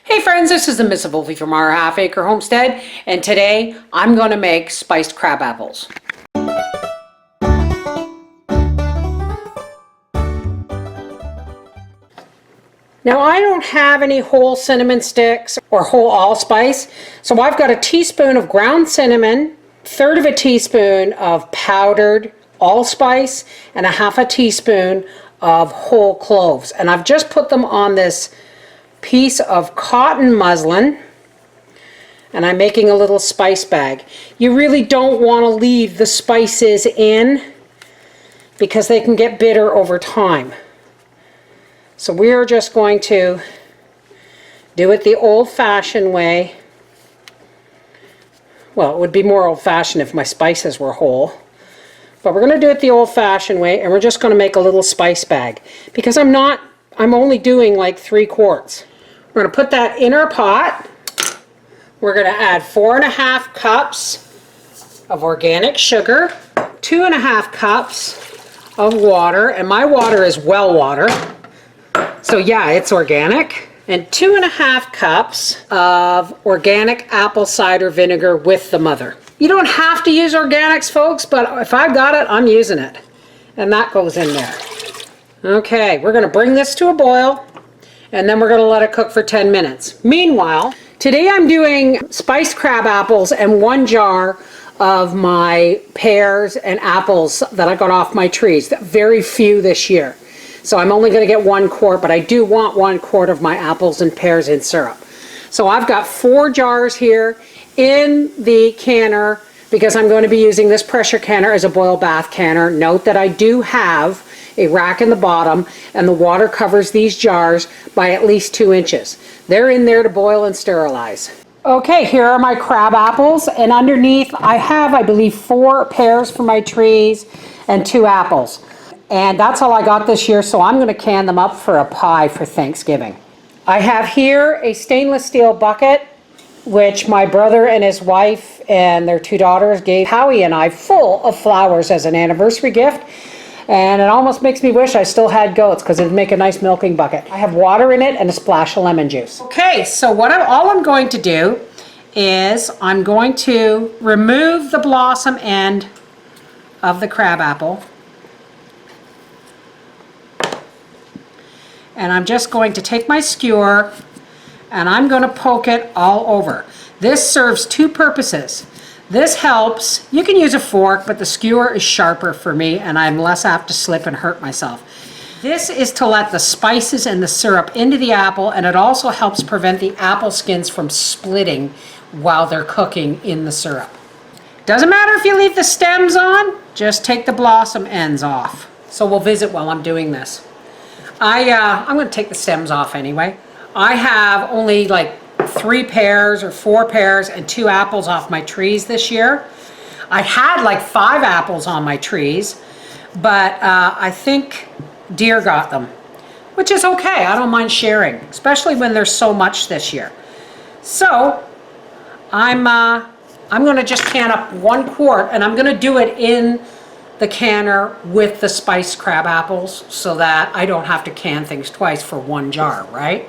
Hey friends, this is the Mrs. Wolfie from our Half Acre Homestead, and today I'm going to make spiced crab apples. Now I don't have any whole cinnamon sticks or whole allspice, so I've got a teaspoon of ground cinnamon, third of a teaspoon of powdered allspice, and a half a teaspoon of whole cloves. And I've just put them on this piece of cotton muslin, and I'm making a little spice bag. You really don't want to leave the spices in because they can get bitter over time. So we're just going to do it the old-fashioned way. Well, it would be more old-fashioned if my spices were whole. But we're going to do it the old-fashioned way, and we're just going to make a little spice bag because I'm only doing like 3 quarts. We're going to put that in our pot. We're going to add 4.5 cups of organic sugar, 2.5 cups of water, and my water is well water. So yeah, it's organic. And 2.5 cups of organic apple cider vinegar with the mother. You don't have to use organics, folks, but if I've got it, I'm using it. And that goes in there. Okay, we're going to bring this to a boil, and then we're going to let it cook for 10 minutes. Meanwhile, today I'm doing spiced crab apples and 1 jar of my pears and apples that I got off my trees. Very few this year. So I'm only going to get 1 quart, but I do want 1 quart of my apples and pears in syrup. So I've got 4 jars here in the canner because I'm going to be using this pressure canner as a boil bath canner. Note that I do have a rack in the bottom, and the water covers these jars by at least 2 inches. They're in there to boil and sterilize. Okay, here are my crab apples, and underneath I have, I believe, 4 pears for my trees and 2 apples. And that's all I got this year, so I'm going to can them up for a pie for Thanksgiving. I have here a stainless steel bucket, which my brother and his wife and their 2 daughters gave Howie and I, full of flowers as an anniversary gift. And it almost makes me wish I still had goats because it'd make a nice milking bucket. I have water in it and a splash of lemon juice. Okay, so all I'm going to do is I'm going to remove the blossom end of the crab apple. And I'm just going to take my skewer and I'm going to poke it all over. This serves 2 purposes. This helps, you can use a fork, but the skewer is sharper for me and I'm less apt to slip and hurt myself. This is to let the spices and the syrup into the apple, and it also helps prevent the apple skins from splitting while they're cooking in the syrup. Doesn't matter if you leave the stems on, just take the blossom ends off. So we'll visit while I'm doing this. I'm going to take the stems off anyway. I have only like 3 pears or 4 pears and 2 apples off my trees this year. I had like 5 apples on my trees, but I think deer got them, which is okay. I don't mind sharing, especially when there's so much this year. So I'm going to just can up 1 quart, and I'm going to do it in the canner with the spiced crab apples so that I don't have to can things twice for 1 jar, right?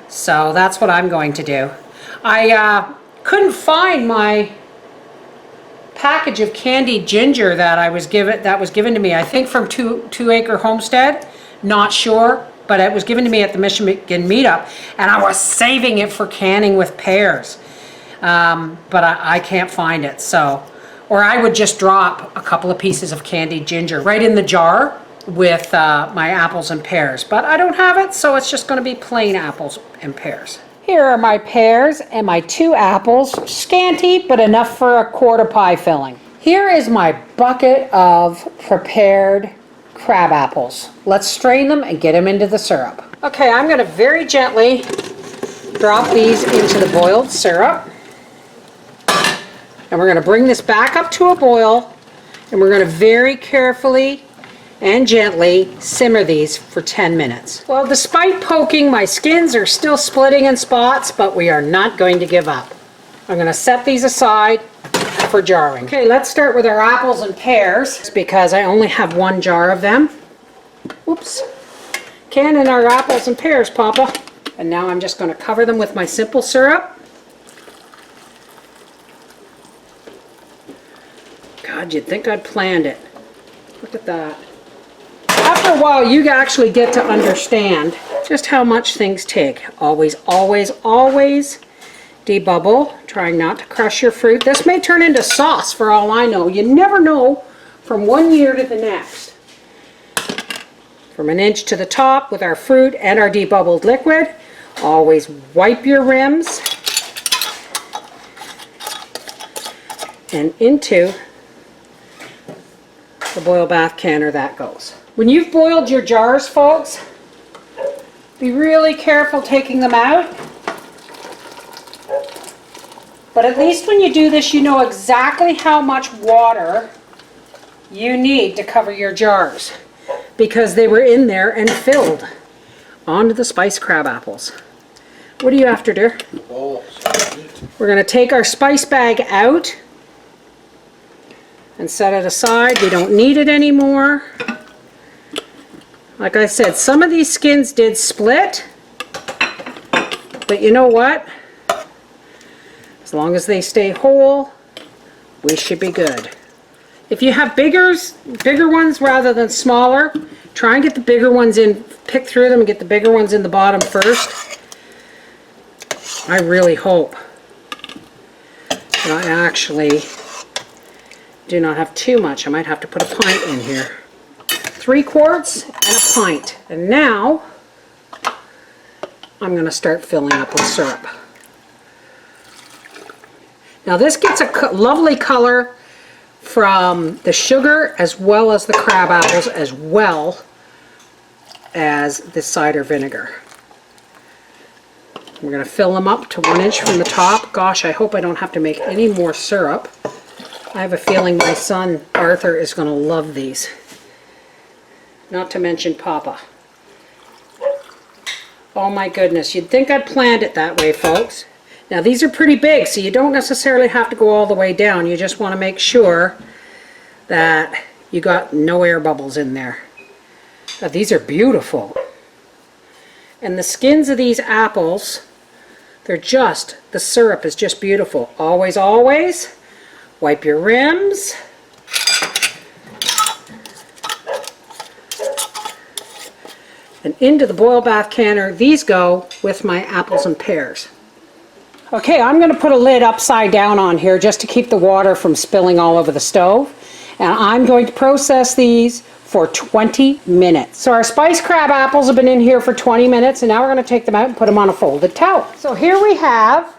So that's what I'm going to do. I couldn't find my package of candied ginger that was given to me, I think from 2 Acre Homestead. Not sure, but it was given to me at the Michigan meetup, and I was saving it for canning with pears. But I can't find it, so. Or I would just drop a couple of pieces of candied ginger right in the jar with my apples and pears, but I don't have it, so it's just going to be plain apples and pears. Here are my pears and my 2 apples, scanty but enough for a quart of pie filling. Here is my bucket of prepared crab apples. Let's strain them and get them into the syrup. Okay, I'm going to very gently drop these into the boiled syrup, and we're going to bring this back up to a boil, and we're going to very carefully and gently simmer these for 10 minutes. Well, despite poking, my skins are still splitting in spots, but we are not going to give up. I'm going to set these aside for jarring. Okay, let's start with our apples and pears because I only have 1 jar of them. Oops. Canning our apples and pears, Papa. And now I'm just going to cover them with my simple syrup. God, you'd think I'd planned it. Look at that. After a while, you actually get to understand just how much things take. Always, always, always debubble, trying not to crush your fruit. This may turn into sauce for all I know. You never know from one year to the next. From an inch to the top with our fruit and our debubbled liquid. Always wipe your rims and into the boil bath canner that goes. When you've boiled your jars, folks, be really careful taking them out. But at least when you do this, you know exactly how much water you need to cover your jars, because they were in there and filled onto the spiced crab apples. What are you after, dear? We're going to take our spice bag out and set it aside. We don't need it anymore. Like I said, some of these skins did split, but you know what? As long as they stay whole, we should be good. If you have bigger ones rather than smaller, try and get the bigger ones in, pick through them and get the bigger ones in the bottom first. I really hope that I actually do not have too much. I might have to put a pint in here. 3 quarts and a pint. And now I'm going to start filling up with syrup. Now this gets a lovely color from the sugar as well as the crab apples as well as the cider vinegar. We're going to fill them up to 1 inch from the top. Gosh, I hope I don't have to make any more syrup. I have a feeling my son Arthur is going to love these. Not to mention Papa. Oh my goodness, you'd think I'd planned it that way, folks. Now these are pretty big, so you don't necessarily have to go all the way down. You just want to make sure that you got no air bubbles in there. Now, these are beautiful. And the skins of these apples, they're just, the syrup is just beautiful. Always, always wipe your rims. And into the boil bath canner, these go with my apples and pears. Okay, I'm going to put a lid upside down on here just to keep the water from spilling all over the stove. And I'm going to process these for 20 minutes. So our spiced crab apples have been in here for 20 minutes, and now we're going to take them out and put them on a folded towel. So here we have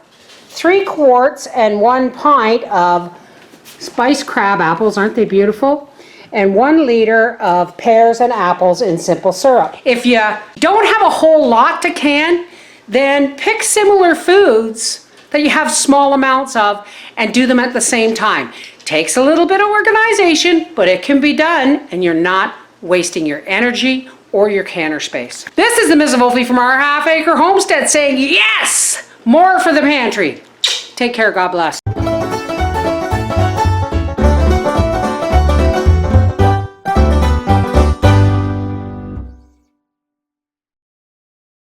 3 quarts and 1 pint of spiced crab apples. Aren't they beautiful? And 1 liter of pears and apples in simple syrup. If you don't have a whole lot to can, then pick similar foods that you have small amounts of and do them at the same time. Takes a little bit of organization, but it can be done, and you're not wasting your energy or your canner space. This is the Mrs. Wolfie from our half-acre homestead saying, yes, more for the pantry. Take care, God bless.